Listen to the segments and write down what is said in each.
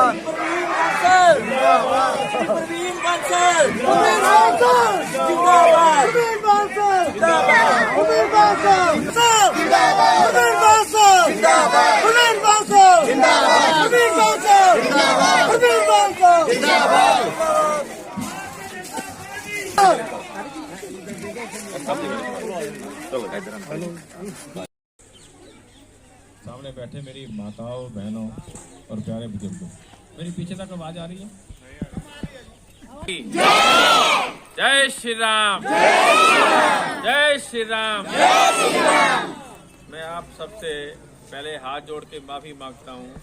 प्रवीण बंसल प्रवीण बंसल जिंदाबाद प्रवीण बंसल जिंदाबाद प्रवीण बंसल जिंदाबाद प्रवीण बंसल जिंदाबाद प्रवीण बंसल जिंदाबाद प्रवीण बंसल जिंदाबाद प्रवीण बंसल जिंदाबाद। सामने बैठे मेरी माताओं बहनों और प्यारे बुजुर्गों, मेरी पीछे तक आवाज आ रही है? जय श्री राम, जय श्री राम। मैं आप सबसे पहले हाथ जोड़ के माफी मांगता हूँ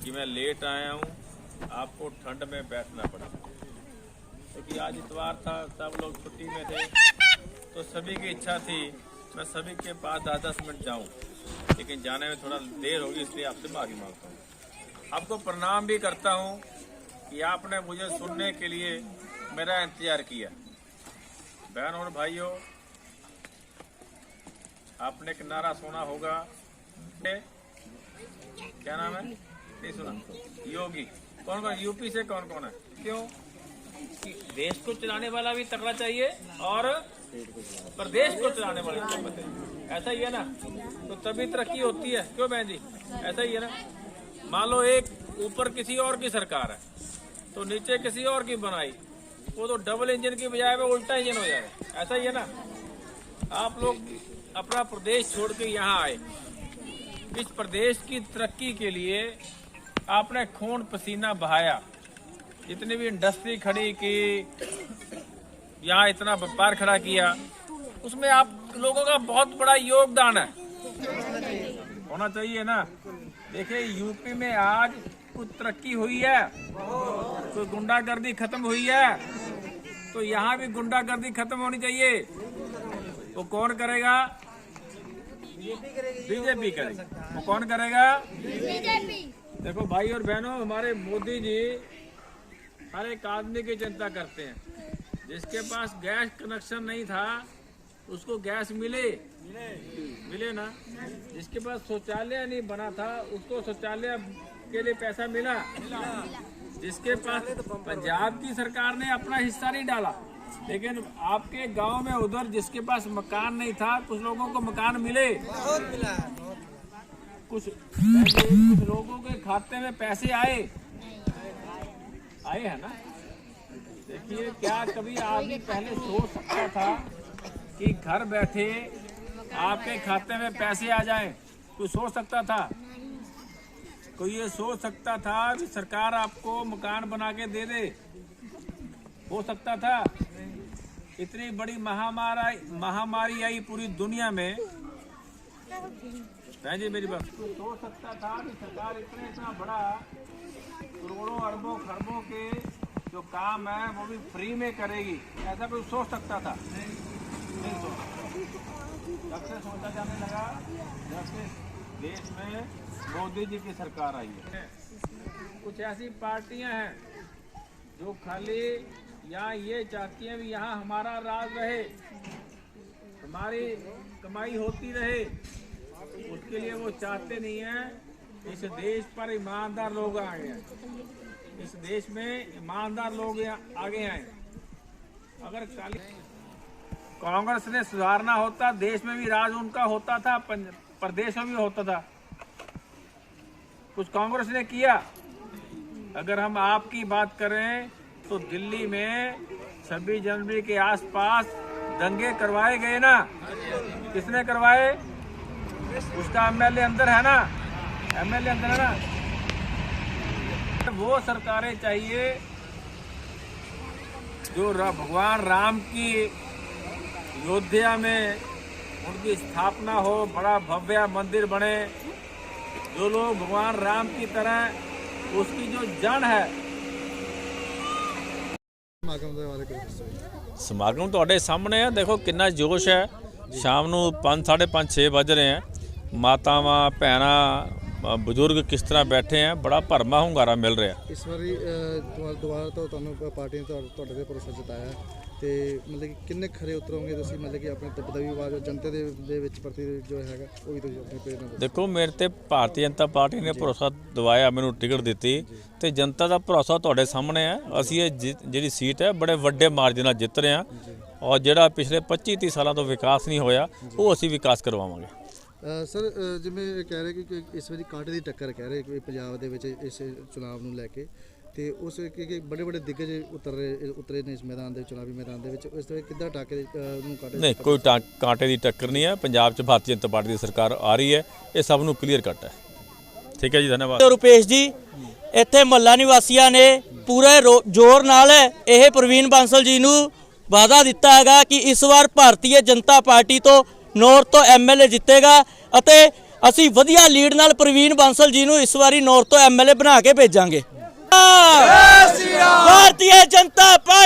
कि मैं लेट आया हूँ, आपको ठंड में बैठना पड़ा क्योंकि आज इतवार था, सब लोग छुट्टी में थे, तो सभी की इच्छा थी मैं सभी के पास 10-10 मिनट जाऊं, लेकिन जाने में थोड़ा देर होगी, इसलिए आपसे माफी मांगता हूं। आपको प्रणाम भी करता हूं कि आपने मुझे सुनने के लिए मेरा इंतजार किया। बहन और भाइयों, आपने एक नारा सुना होगा, क्या नाम है? नहीं सुना? योगी। कौन कौन? यूपी से कौन कौन है? क्यों? कि देश को चलाने वाला भी तगड़ा चाहिए और प्रदेश को चलाने वाला तगड़ा चाहिए, ऐसा ही है ना? तो तभी तरक्की होती है। क्यों बहन जी? ऐसा ही है ना? मान लो एक ऊपर किसी और की सरकार है तो नीचे किसी और की बनाई, वो तो डबल इंजन की बजाय में उल्टा इंजन हो जाएगा, ऐसा ही है ना? आप लोग अपना प्रदेश छोड़ के यहाँ आए, इस प्रदेश की तरक्की के लिए आपने खून पसीना बहाया, जितनी भी इंडस्ट्री खड़ी की, यहाँ इतना व्यापार खड़ा किया, उसमें आप लोगों का बहुत बड़ा योगदान है, होना चाहिए ना? देखिए यूपी में आज कुछ तरक्की हुई है, कोई गुंडागर्दी खत्म हुई है, तो यहाँ भी गुंडागर्दी खत्म होनी चाहिए। वो कौन करेगा? बीजेपी करेगी। वो कौन करेगा? बीजेपी। देखो भाई और बहनों, हमारे मोदी जी हर एक आदमी की चिंता करते हैं। जिसके पास गैस कनेक्शन नहीं था उसको गैस मिले ना, जिसके पास शौचालय नहीं बना था उसको शौचालय के लिए पैसा मिला, जिसके पास पंजाब की सरकार ने अपना हिस्सा नहीं डाला, लेकिन आपके गांव में उधर जिसके पास मकान नहीं था कुछ लोगों को मकान मिले, कुछ लोगों के खाते में पैसे आए है ना? देखिए, क्या कभी आदमी पहले सोच सकता था कि घर बैठे आपके खाते में पैसे आ जाएं? कोई सोच सकता था? कोई ये सोच सकता था कि सरकार आपको मकान बना के दे दे? हो सकता था? इतनी बड़ी महामारी आई पूरी दुनिया में, बहन जी मेरी बात, कोई सोच सकता था कि सरकार इतना बड़ा करोड़ों अरबों खरबों के जो काम है वो भी फ्री में करेगी? ऐसा कोई सोच सकता था? नहीं सोचा। जब से सोचा जाने लगा, जब से देश में मोदी जी की सरकार आई है, कुछ ऐसी पार्टियां हैं जो खाली यहाँ ये चाहती हैं भी यहाँ हमारा राज रहे, हमारी कमाई होती रहे, उसके लिए वो चाहते नहीं हैं इस देश पर ईमानदार लोग आए हैं, इस देश में ईमानदार लोग आगे आए। अगर कांग्रेस ने सुधारना होता, देश में भी राज उनका होता था, प्रदेश में भी होता था, कुछ कांग्रेस ने किया? अगर हम आपकी बात करें तो दिल्ली में 26 जनवरी के आसपास दंगे करवाए गए ना? किसने करवाए? उसका एमएलए अंदर है ना? एमएलए अंदर है ना? वो सरकारें चाहिए जो भगवान राम की अयोध्या में उनकी स्थापना हो, बड़ा भव्य मंदिर बने, जो लोग भगवान राम की तरह, उसकी जो जड़ है। ਸਮਾਗਮ ਤੁਹਾਡੇ ਸਾਹਮਣੇ ਹੈ, ਦੇਖੋ ਕਿੰਨਾ ਜੋਸ਼ ਹੈ। ਸ਼ਾਮ ਨੂੰ 5, 5:30, 6 ਵੱਜ ਰਹੇ हैं। ਮਾਤਾਵਾਂ ਭੈਣਾਂ ਬਜ਼ੁਰਗ ਕਿਸ ਤਰ੍ਹਾਂ ਬੈਠੇ हैं, ਬੜਾ ਭਰਮਾ ਹੁੰਗਾਰਾ ਮਿਲ ਰਿਹਾ। ਇਸ ਵਾਰੀ ਦੁਬਾਰਾ ਤੋਂ ਤੁਹਾਨੂੰ ਪਾਰਟੀ ਨੇ ਤੁਹਾਡੇ ਤੇ ਭਰੋਸਾ ਜਤਾਇਆ ਤੇ ਮਤਲਬ ਕਿ ਕਿੰਨੇ ਖਰੇ ਉਤਰੋਗੇ ਤੁਸੀਂ, ਮਤਲਬ ਕਿ ਆਪਣੇ ਤਬਦੀਲੀ ਆਵਾਜ਼ ਜਨਤਾ ਦੇ ਵਿੱਚ ਪ੍ਰਤੀ ਜੋ ਹੈਗਾ ਉਹ ਵੀ ਤੁਸੀਂ ਆਪਣੇ ਪ੍ਰੇਰਨਾ ਦਿਓ। ਦੇਖੋ ਮੇਰੇ ਤੇ ਭਾਰਤੀ ਜਨਤਾ ਪਾਰਟੀ ਨੇ ਭਰੋਸਾ ਦਿਵਾਇਆ, ਮੈਨੂੰ ਟਿਕਟ ਦਿੱਤੀ ਤੇ ਜਨਤਾ ਦਾ ਭਰੋਸਾ ਤੁਹਾਡੇ ਸਾਹਮਣੇ ਹੈ। ਅਸੀਂ ਇਹ ਜਿਹੜੀ ਸੀਟ ਹੈ ਬੜੇ ਵੱਡੇ ਮਾਰਜਨ ਨਾਲ ਜਿੱਤ ਰਹੇ ਹਾਂ ਔਰ ਜਿਹੜਾ ਪਿਛਲੇ 25-30 ਸਾਲਾਂ ਤੋਂ ਵਿਕਾਸ ਨਹੀਂ ਹੋਇਆ ਉਹ ਅਸੀਂ ਵਿਕਾਸ ਕਰਵਾਵਾਂਗੇ। ਸਰ ਜਿਵੇਂ ਕਹਿ ਰਹੇ ਕਿ ਇਸ ਵਾਰੀ ਕਾਂਟੇ ਦੀ ਟੱਕਰ ਕਹਿ ਰਹੇ ਕਿ ਪੰਜਾਬ ਦੇ ਵਿੱਚ ਇਸ ਚੁਣਾਵ ਨੂੰ ਲੈ ਕੇ, ਤੇ ਉਸ ਕਿ ਬੜੇ ਬੜੇ ਦਿੱਗਜ ਉਤਰੇ ਨੇ ਇਸ ਮੈਦਾਨ ਦੇ ਚੁਣਾਵੀ ਮੈਦਾਨ ਦੇ ਵਿੱਚ, ਇਸ ਤਰ੍ਹਾਂ ਕਿੱਦਾਂ ਟਾਕੇ ਨੂੰ ਕਾਂਟੇ ਨਹੀਂ, ਕੋਈ ਕਾਂਟੇ ਦੀ ਟੱਕਰ ਨਹੀਂ ਹੈ। ਪੰਜਾਬ 'ਚ ਭਾਰਤੀ ਜਨਤਾ ਪਾਰਟੀ ਦੀ ਸਰਕਾਰ ਆ ਰਹੀ ਹੈ, ਇਹ ਸਭ ਨੂੰ ਕਲੀਅਰ ਕੱਟ ਹੈ। ਠੀਕ ਹੈ ਜੀ, ਧੰਨਵਾਦ। ਰੁਪੇਸ਼ ਜੀ, ਇੱਥੇ ਮਹੱਲਾ ਨਿਵਾਸੀਆਂ ਨੇ ਪੂਰੇ ਜ਼ੋਰ ਨਾਲ ਇਹ ਪ੍ਰਵੀਨ ਬਾਂਸਲ ਜੀ ਨੂੰ ਵਾਅਦਾ ਦਿੱਤਾ ਹੈਗਾ ਕਿ ਇਸ ਵਾਰ ਭਾਰਤੀ ਜਨਤਾ ਪਾਰਟੀ ਤੋਂ ਨੌਰਥ ਤੋਂ ਐਮਐਲਏ ਜਿੱਤੇਗਾ ਅਤੇ ਅਸੀਂ ਵਧੀਆ ਲੀਡ ਨਾਲ ਪ੍ਰਵੀਨ ਬਾਂਸਲ ਜੀ ਨੂੰ ਇਸ ਵਾਰੀ ਨੌਰਥ ਤੋਂ ਐਮਐਲਏ ਬਣਾ ਕੇ ਭੇਜਾਂਗੇ। ਭਾਰਤੀ ਜਨਤਾ ਪਾਰਟੀ